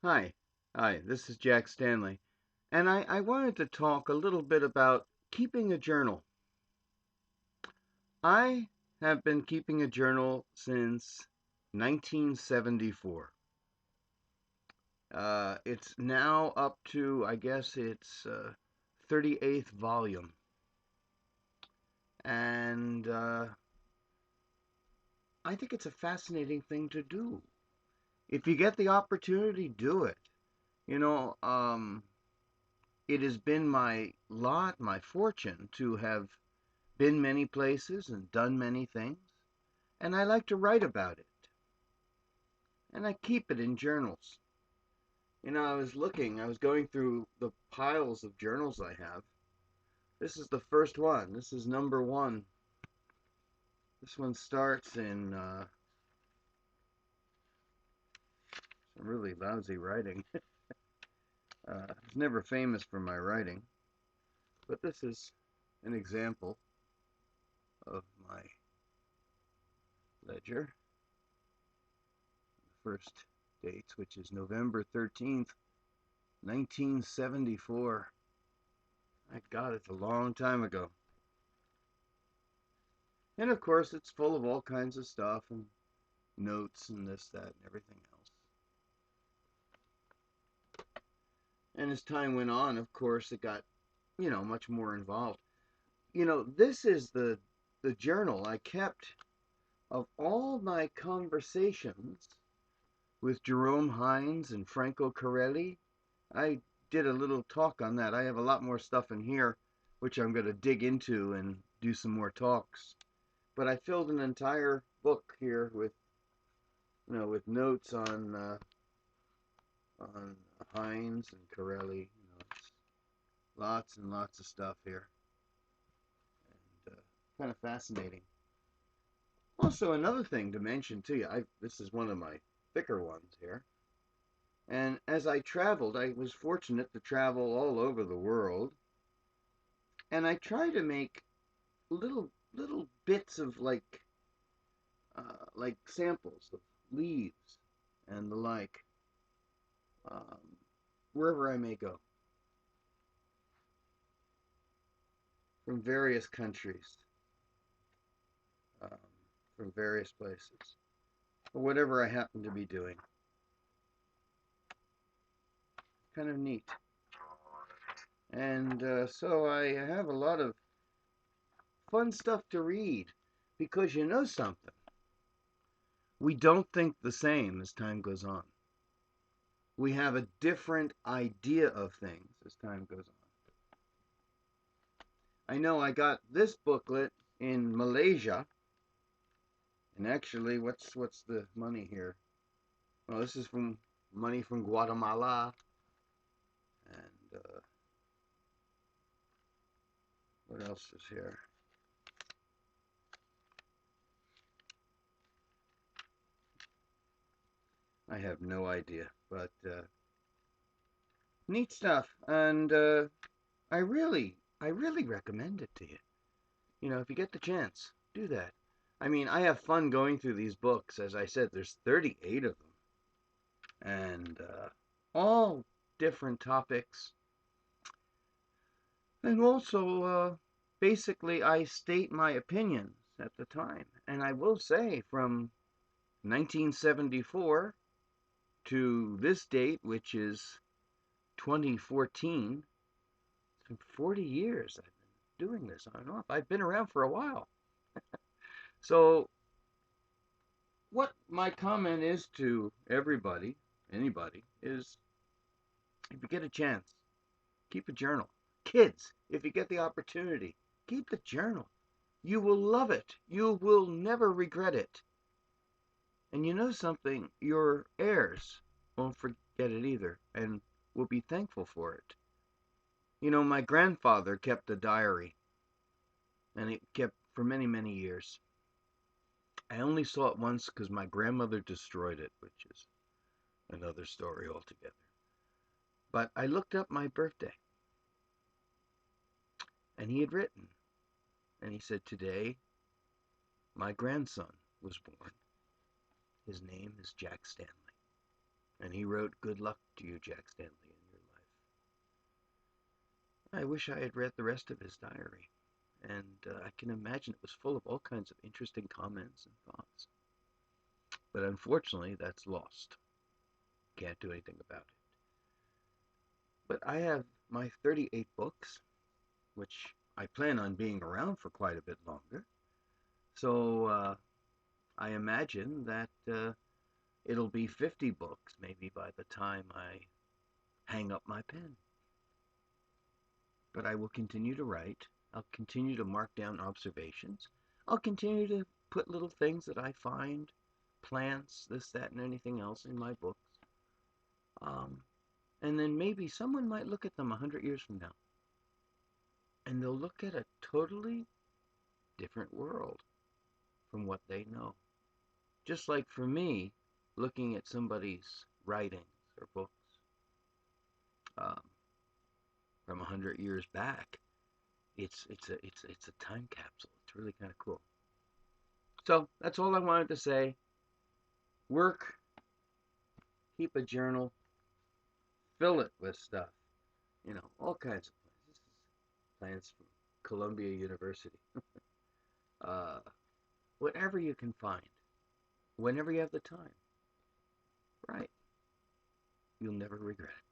Hi, this is Jack Stanley, and I wanted to talk a little bit about keeping a journal. I have been keeping a journal since 1974. It's now up to, I guess it's 38th volume, and I think it's a fascinating thing to do. If you get the opportunity, do it. You know, it has been my lot, my fortune to have been many places and done many things, and I like to write about it. And I keep it in journals. I was going through the piles of journals I have. This is the first one. This is number one. This one starts in some really lousy writing. I was never famous for my writing, but this is an example of my ledger. The first dates, which is November 13th, 1974. My God, it's a long time ago. And of course, it's full of all kinds of stuff and notes and this, that, and everything else. And as time went on, of course, it got, much more involved. This is the journal I kept of all my conversations with Jerome Hines and Franco Corelli. I did a little talk on that. I have a lot more stuff in here, which I'm going to dig into and do some more talks. But I filled an entire book here with with notes on Hines and Corelli. It's lots and lots of stuff here, and kind of fascinating. Also, another thing to mention to you, this is one of my thicker ones here. And as I traveled, I was fortunate to travel all over the world, and I try to make little bits of like samples of leaves and the like, um, wherever I may go, from various countries, um, from various places, or whatever I happen to be doing. Kind of neat. And so I have a lot of fun stuff to read because you know something. We don't think the same as time goes on. We have a different idea of things as time goes on. I know I got this booklet in Malaysia, and actually, what's the money here? Well, this is from money from Guatemala, and what else is here? I have no idea, but neat stuff, and I really recommend it to you. If you get the chance, do that. I mean, I have fun going through these books. As I said, there's 38 of them, and all different topics. And also, basically, I state my opinions at the time. And I will say, from 1974 to this date, which is 2014, it's been 40 years I've been doing this on and off. I've been around for a while. So, what my comment is to everybody, anybody, is if you get a chance, keep a journal. Kids, if you get the opportunity, keep the journal. You will love it. You will never regret it. And you know something? Your heirs won't forget it either and will be thankful for it. My grandfather kept a diary, and it kept for many, many years. I only saw it once because my grandmother destroyed it, which is another story altogether. But I looked up my birthday, and he had written, and he said, "Today, my grandson was born. His name is Jack Stanley." And he wrote, "Good luck to you, Jack Stanley, in your life." I wish I had read the rest of his diary, and I can imagine it was full of all kinds of interesting comments and thoughts. But unfortunately, that's lost. Can't do anything about it. But I have my 38 books, which I plan on being around for quite a bit longer. So I imagine that it'll be 50 books maybe by the time I hang up my pen. But I will continue to write. I'll continue to mark down observations. I'll continue to put little things that I find, plants, this, that, and anything else in my books. Um, and then maybe someone might look at them 100 years from now, and they'll look at a totally different world from what they know. Just like for me, looking at somebody's writings or books um, from 100 years back, it's a time capsule. It's really kind of cool. So that's all I wanted to say. Work, keep a journal, fill it with stuff. All kinds of plans. This is plans from Columbia University. Uh, Whatever you can find, whenever you have the time. Right. You'll never regret it.